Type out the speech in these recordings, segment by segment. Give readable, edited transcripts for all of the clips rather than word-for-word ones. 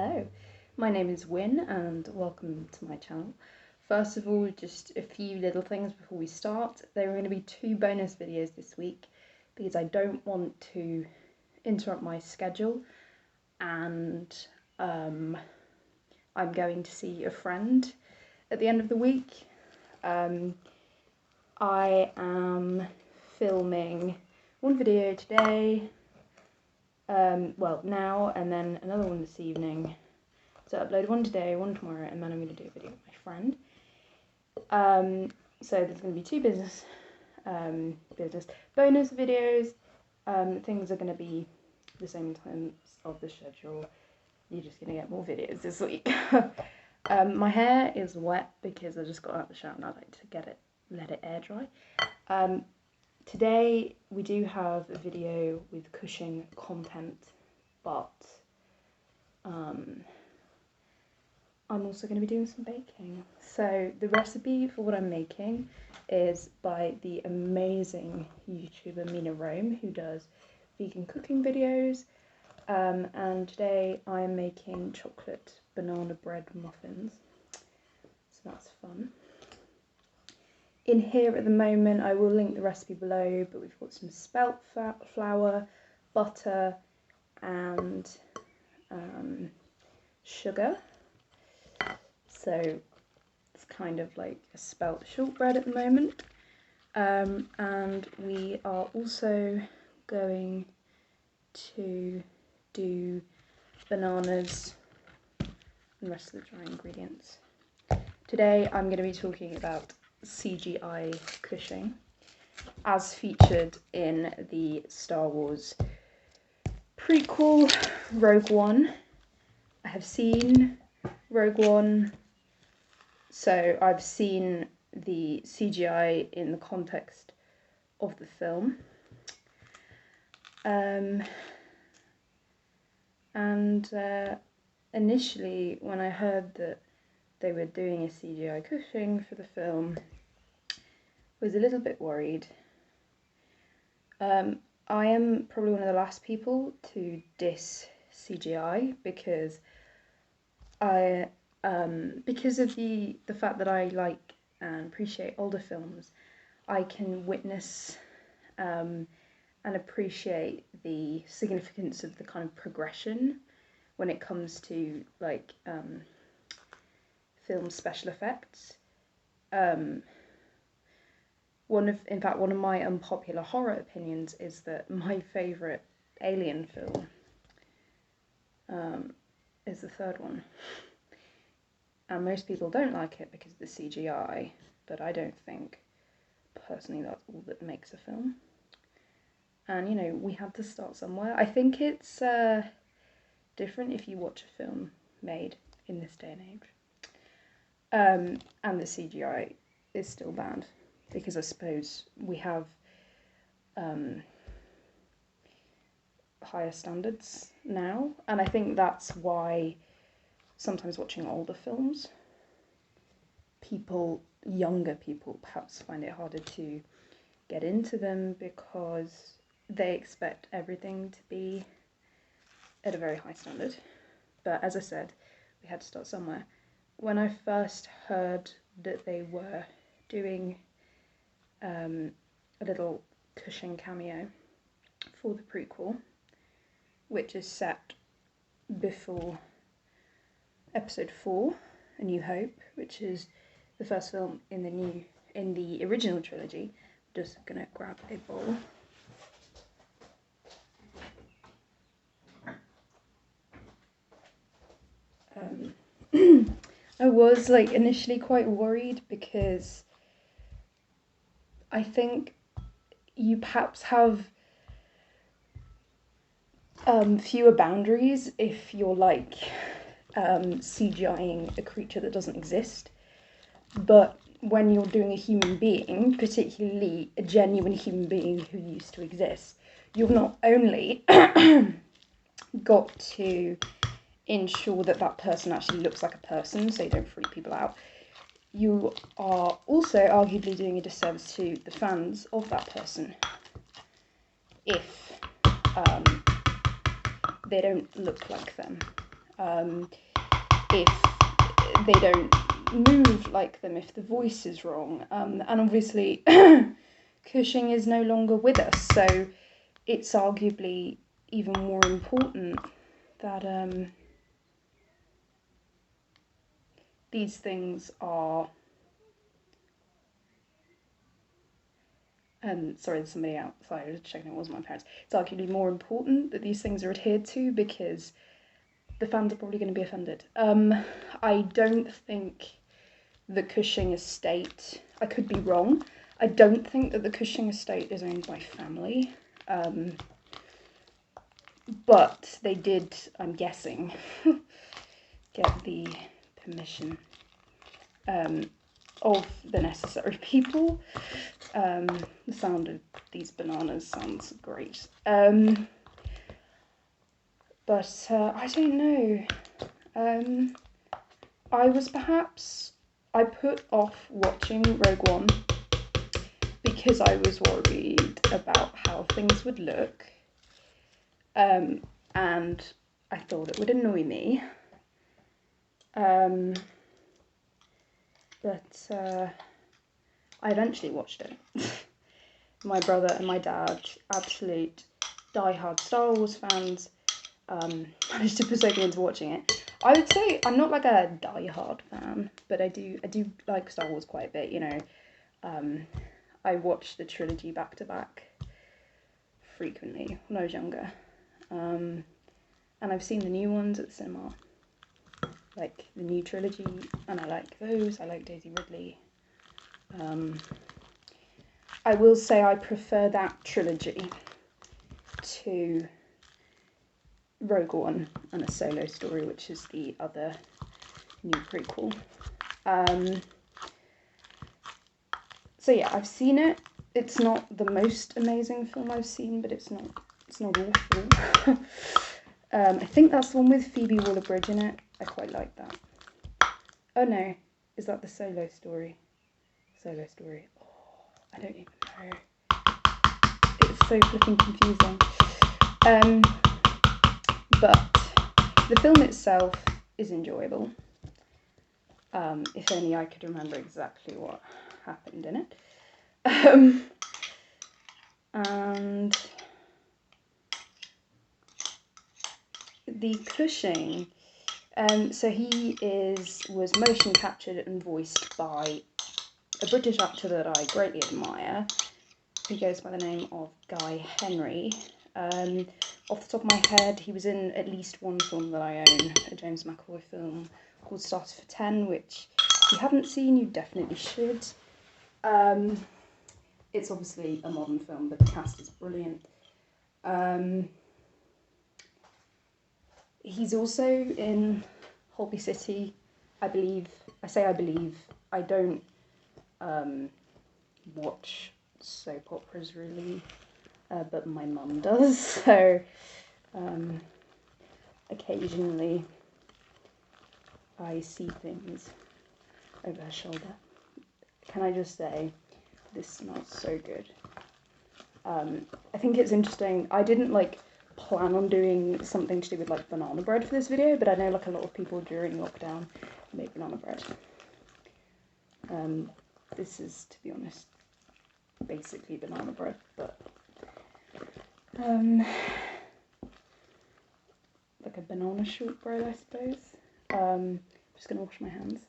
Hello, my name is Win and welcome to my channel. First of all, just a few little things before we start. There are going to be 2 bonus videos this week because I don't want to interrupt my schedule, and I'm going to see a friend at the end of the week. I am filming one video today, well now, and then another one this evening. So I upload one today, one tomorrow, and then I'm going to do a video with my friend. So there's going to be 2 business bonus videos. Things are going to be the same in terms of the schedule. You're just going to get more videos this week. My hair is wet because I just got out of the shower and I like to let it air dry. Today we do have a video with cooking content, but I'm also going to be doing some baking. So the recipe for what I'm making is by the amazing YouTuber Mina Rome, who does vegan cooking videos, and today I am making chocolate banana bread muffins, so that's fun. In here at the moment, I will link the recipe below, but we've got some spelt flour, butter, and sugar. So it's kind of like a spelt shortbread at the moment. And we are also going to do bananas and the rest of the dry ingredients. Today I'm going to be talking about CGI cooking, as featured in the Star Wars prequel Rogue One. I have seen Rogue One, so I've seen the CGI in the context of the film. Initially, when I heard that they were doing a CGI cooking for the film, I was a little bit worried. I am probably one of the last people to diss CGI because because of the fact that I like and appreciate older films, I can witness and appreciate the significance of the kind of progression when it comes to like film special effects. In fact, one of my unpopular horror opinions is that my favourite Alien film is the 3rd one. And most people don't like it because of the CGI, but I don't think, personally, that's all that makes a film. And, you know, we had to start somewhere. I think it's different if you watch a film made in this day and age. And the CGI is still banned, because I suppose we have higher standards now, and I think that's why sometimes watching older films, younger people perhaps find it harder to get into them because they expect everything to be at a very high standard. But as I said, we had to start somewhere. When I first heard that they were doing a little Cushing cameo for the prequel, which is set before Episode 4, A New Hope, which is the first film in the original trilogy. Just gonna grab a bowl. I was like initially quite worried because I think you perhaps have fewer boundaries if you're like CGIing a creature that doesn't exist. But when you're doing a human being, particularly a genuine human being who used to exist, you've not only got to ensure that that person actually looks like a person so you don't freak people out, you are also arguably doing a disservice to the fans of that person if they don't look like them. if they don't move like them, if the voice is wrong. And obviously Cushing is no longer with us, so it's arguably even more important that these things are... sorry, there's somebody outside, I was checking it wasn't my parents. It's arguably more important that these things are adhered to, because the fans are probably going to be offended. I don't think the Cushing estate, I could be wrong, I don't think that the Cushing estate is owned by family, but they did, I'm guessing, get the permission of the necessary people. The sound of these bananas sounds great. But I don't know. I put off watching Rogue One because I was worried about how things would look. And I thought it would annoy me. But I eventually watched it. My brother and my dad, absolute die-hard Star Wars fans, managed to persuade me into watching it. I would say I'm not like a die-hard fan, but I do like Star Wars quite a bit, you know. I watched the trilogy back to back frequently when I was younger. And I've seen the new ones at the cinema, like the new trilogy, and I like those. I like Daisy Ridley. I will say I prefer that trilogy to Rogue One and A Solo Story, which is the other new prequel. So yeah, I've seen it. It's not the most amazing film I've seen, but it's not awful. I think that's the one with Phoebe Waller-Bridge in it. I quite like that. Oh no, is that the Solo Story? Solo Story. Oh, I don't even know. It's so flipping confusing. But the film itself is enjoyable. If only I could remember exactly what happened in it. And the Cushing, so he was motion captured and voiced by a British actor that I greatly admire. He goes by the name of Guy Henry. Off the top of my head, he was in at least one film that I own, a James McAvoy film called Starter for 10, which if you haven't seen, you definitely should. It's obviously a modern film, but the cast is brilliant. He's also in Holby City, I believe. I say I believe. I don't watch soap operas really, but my mum does, so occasionally I see things over her shoulder. Can I just say, this smells so good. I think it's interesting. I didn't plan on doing something to do with banana bread for this video, but I know a lot of people during lockdown make banana bread. This is, to be honest, basically banana bread, but like a banana shortbread, I suppose. I'm just gonna wash my hands.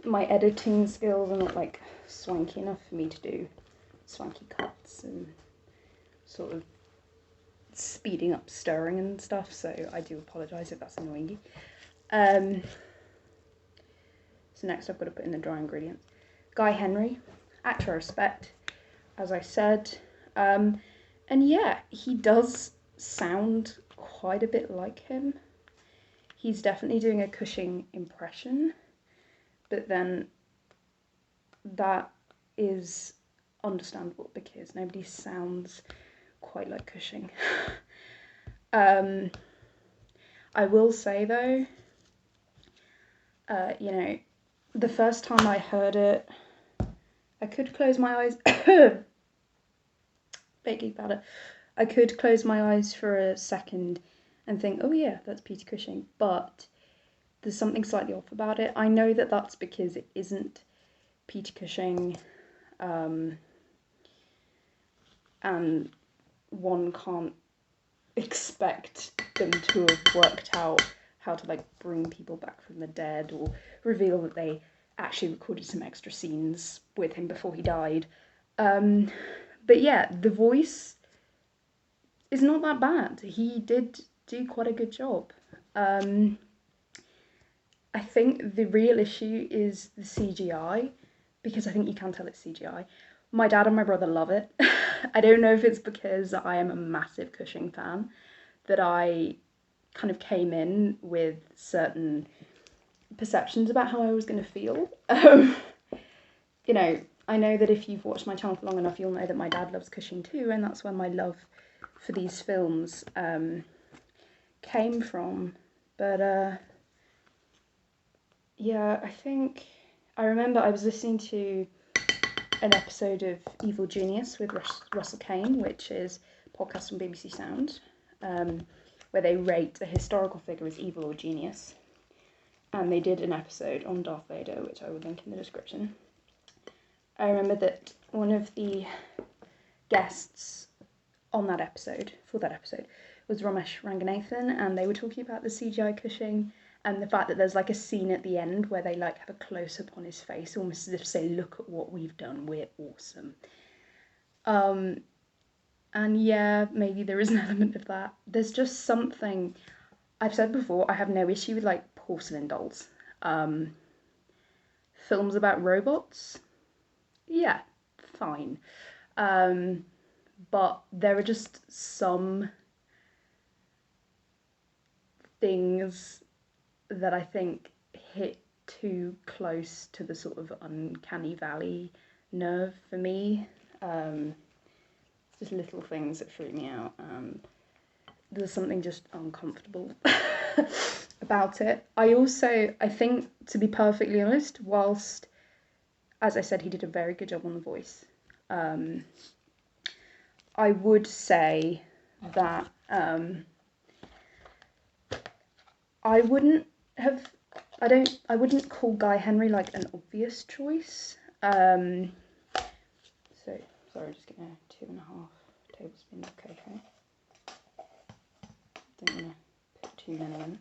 My editing skills are not swanky enough for me to do swanky cuts and sort of speeding up stirring and stuff, so I do apologise if that's annoying you. So next I've got to put in the dry ingredients. Guy Henry, actor I respect, as I said, and yeah, he does sound quite a bit like him. He's definitely doing a Cushing impression, but then that is understandable because nobody sounds quite like Cushing. I will say though, you know, the first time I heard it, I could close my eyes. Baking powder. I could close my eyes for a second and think, oh yeah, that's Peter Cushing, but there's something slightly off about it. I know that that's because it isn't Peter Cushing, and one can't expect them to have worked out how to like bring people back from the dead or reveal that they actually recorded some extra scenes with him before he died. But yeah, the voice is not that bad. He did do quite a good job. I think the real issue is the CGI, because I think you can tell it's CGI. My dad and my brother love it. I don't know if it's because I am a massive Cushing fan, that I kind of came in with certain perceptions about how I was going to feel. You know, I know that if you've watched my channel for long enough, you'll know that my dad loves Cushing too, and that's where my love for these films came from. But yeah, I remember I was listening to an episode of Evil Genius with Russell Kane, which is a podcast on BBC Sound, where they rate a historical figure as evil or genius. And they did an episode on Darth Vader, which I will link in the description. I remember that one of the guests on that episode, was Ramesh Ranganathan, and they were talking about the CGI Cushing and the fact that there's like a scene at the end where they like have a close-up on his face, almost as if to say, look at what we've done, we're awesome. And yeah, maybe there is an element of that. There's just something, I've said before, I have no issue with like porcelain dolls. Films about robots, yeah, fine. But there are just some things that I think hit too close to the sort of uncanny valley nerve for me. It's just little things that freak me out. There's something just uncomfortable about it. I think, to be perfectly honest, whilst, as I said, he did a very good job on the voice, I would say that I wouldn't call Guy Henry like an obvious choice. So, sorry, just getting a 2.5 tablespoons of cocoa. Don't want to put too many in.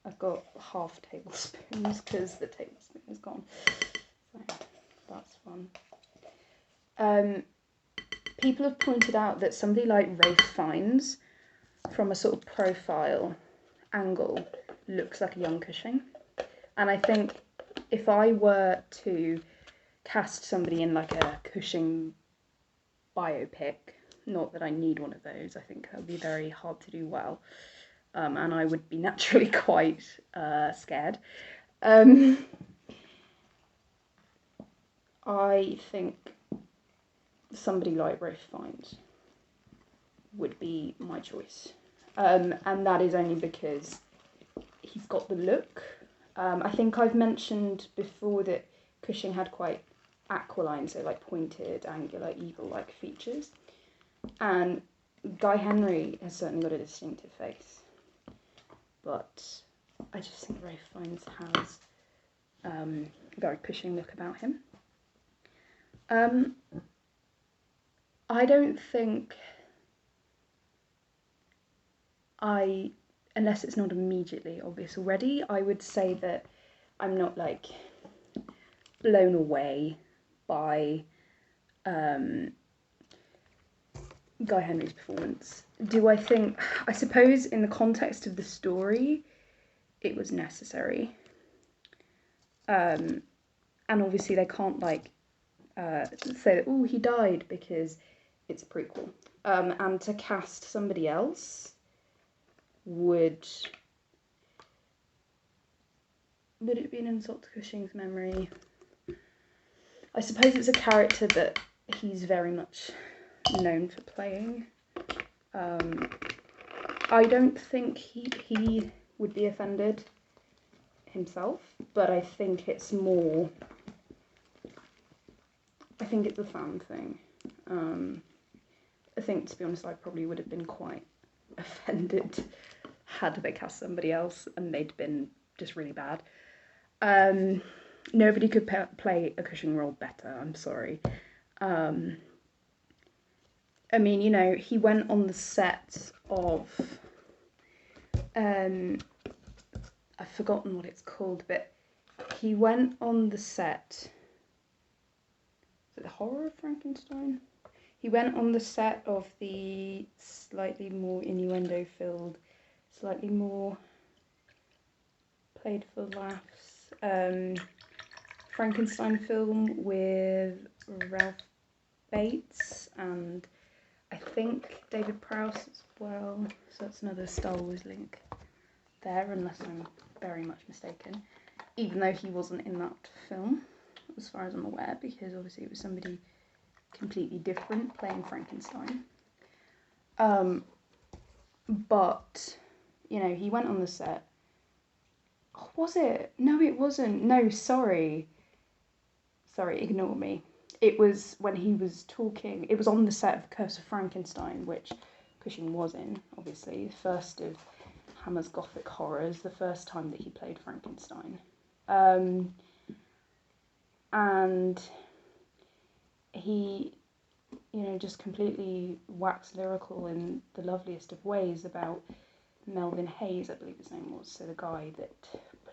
I've got half tablespoons because the tablespoon is gone. So that's fun. People have pointed out that somebody like Ralph Fiennes, from a sort of profile angle, looks like a young Cushing. And I think if I were to cast somebody in like a Cushing biopic, not that I need one of those, I think that would be very hard to do well. And I would be naturally quite scared. I think somebody like Ralph Fiennes would be my choice. And that is only because he's got the look. I think I've mentioned before that Cushing had quite aquiline, so like pointed, angular, evil-like features. And Guy Henry has certainly got a distinctive face. But I just think Ralph Fiennes has a very Cushing look about him. I don't think unless it's not immediately obvious already, I would say that I'm not like blown away by Guy Henry's performance. I suppose in the context of the story, it was necessary. And obviously they can't like say that, oh, he died, because it's a prequel. And to cast somebody else would it be an insult to Cushing's memory? I suppose it's a character that he's very much known for playing. I don't think he would be offended. himself, but I think it's more, I think it's a fan thing. I think, to be honest, I probably would have been quite offended had they cast somebody else and they'd been just really bad. Nobody could play a Cushing role better, I'm sorry. I mean, you know, he went on the set of, I've forgotten what it's called, but he went on the set, is it the Horror of Frankenstein? He went on the set of the slightly more innuendo-filled, slightly more played for laughs, Frankenstein film with Ralph Bates and I think David Prowse as well. So that's another Star Wars link there, unless I'm very much mistaken. Even though he wasn't in that film, as far as I'm aware, because obviously it was somebody completely different playing Frankenstein. But, you know, he went on the set. Oh, was it? No, it wasn't. No, sorry. Sorry, ignore me. It was when he was talking, it was on the set of Curse of Frankenstein, which Cushing was in, obviously, the first of Hammer's Gothic horrors, the first time that he played Frankenstein. And he, you know, just completely waxed lyrical in the loveliest of ways about Melvin Hayes, I believe his name was, so the guy that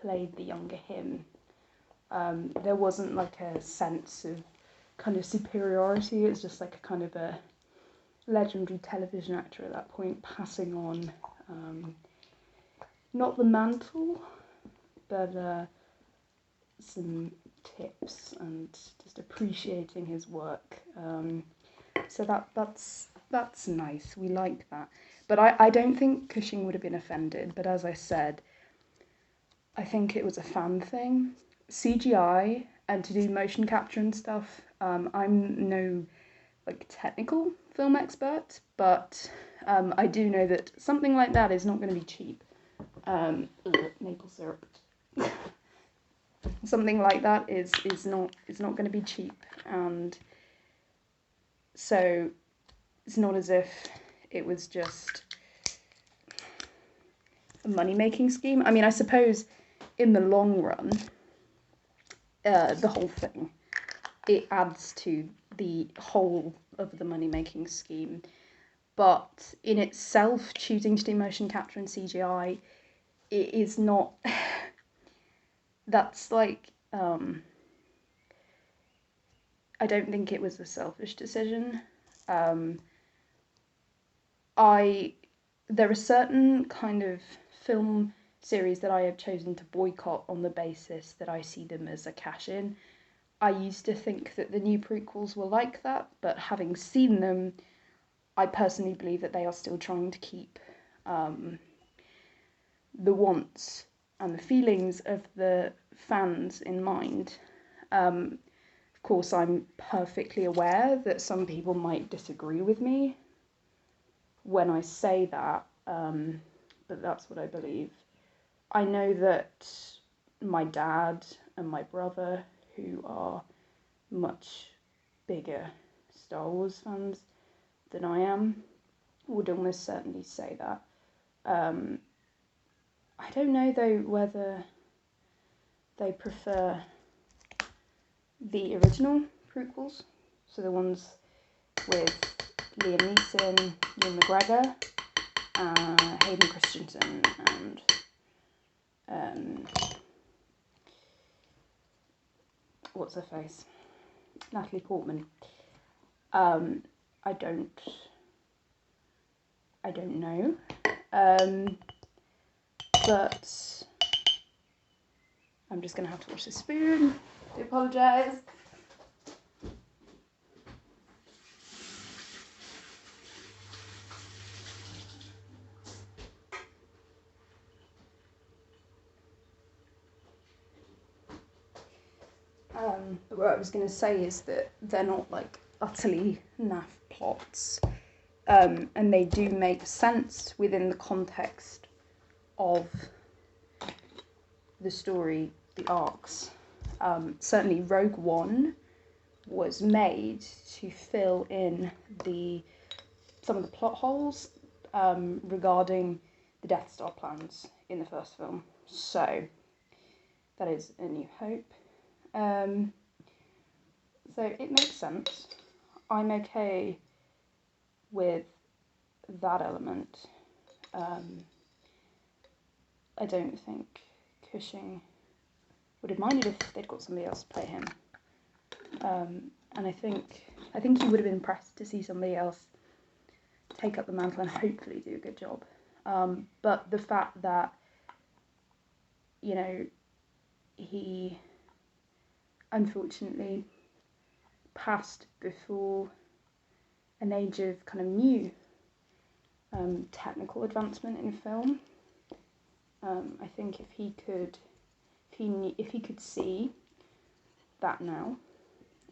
played the younger him. There wasn't like a sense of kind of superiority, it was just like a kind of a legendary television actor at that point passing on, not the mantle, but some tips and just appreciating his work. So that's nice, we like that. But I don't think Cushing would have been offended, but as I said, I think it was a fan thing. CGI and to do motion capture and stuff, I'm no like technical film expert, but I do know that something like that is not going to be cheap. Maple syrup. Something like that is not going to be cheap, and so it's not as if it was just a money-making scheme. I mean, I suppose in the long run, the whole thing, it adds to the whole of the money-making scheme. But in itself, choosing to do motion capture and CGI, it is not... That's like... I don't think it was a selfish decision. There are certain kind of film series that I have chosen to boycott on the basis that I see them as a cash-in. I used to think that the new prequels were like that, but having seen them, I personally believe that they are still trying to keep the wants and the feelings of the fans in mind. Of course, I'm perfectly aware that some people might disagree with me when I say that, but that's what I believe. I know that my dad and my brother, who are much bigger Star Wars fans than I am, would almost certainly say that. I don't know though whether they prefer the original prequels, so the ones with Liam Neeson, Ewan McGregor, Hayden Christensen, and what's her face? Natalie Portman. I don't know, but I'm just gonna have to wash the spoon. I apologise. But what I was going to say is that they're not like utterly naff plots, and they do make sense within the context of the story, the arcs. Certainly Rogue One was made to fill in some of the plot holes regarding the Death Star plans in the first film. So that is A New Hope. So it makes sense. I'm okay with that element. I don't think Cushing would have minded if they'd got somebody else to play him. And I think he would have been impressed to see somebody else take up the mantle and hopefully do a good job. But the fact that, you know, he unfortunately passed before an age of kind of new technical advancement in film. I think if he could see that now,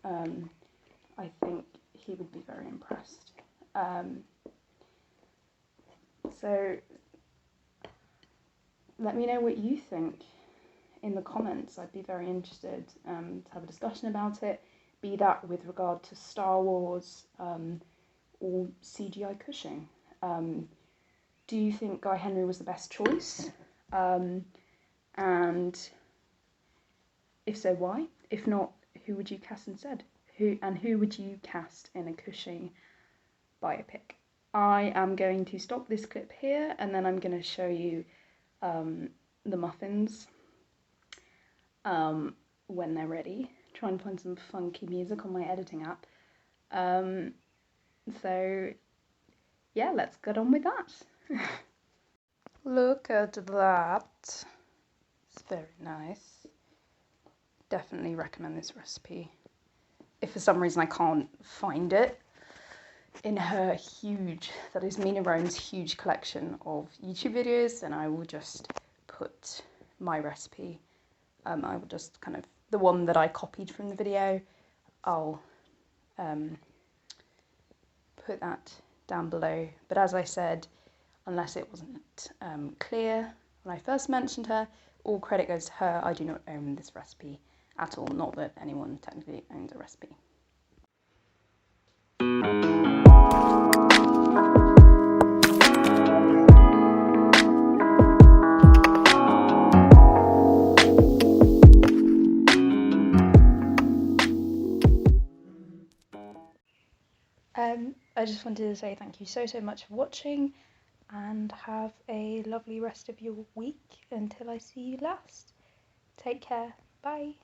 I think he would be very impressed. So let me know what you think in the comments. I'd be very interested to have a discussion about it, be that with regard to Star Wars or CGI Cushing. Do you think Guy Henry was the best choice? And if so, why? If not, who would you cast instead? Who would you cast in a Cushing biopic? I am going to stop this clip here, and then I'm going to show you the Muffins when they're ready. Try and find some funky music on my editing app. So yeah, let's get on with that. Look at that. It's very nice. Definitely recommend this recipe. If for some reason I can't find it in her huge, that is Mina Rome's huge collection of YouTube videos, then I will just put my recipe. I will just kind of, the one that I copied from the video, I'll put that down below. But as I said, unless it wasn't clear when I first mentioned her, all credit goes to her. I do not own this recipe at all, not that anyone technically owns a recipe. I just wanted to say thank you so much for watching, and have a lovely rest of your week until I see you last. Take care. Bye.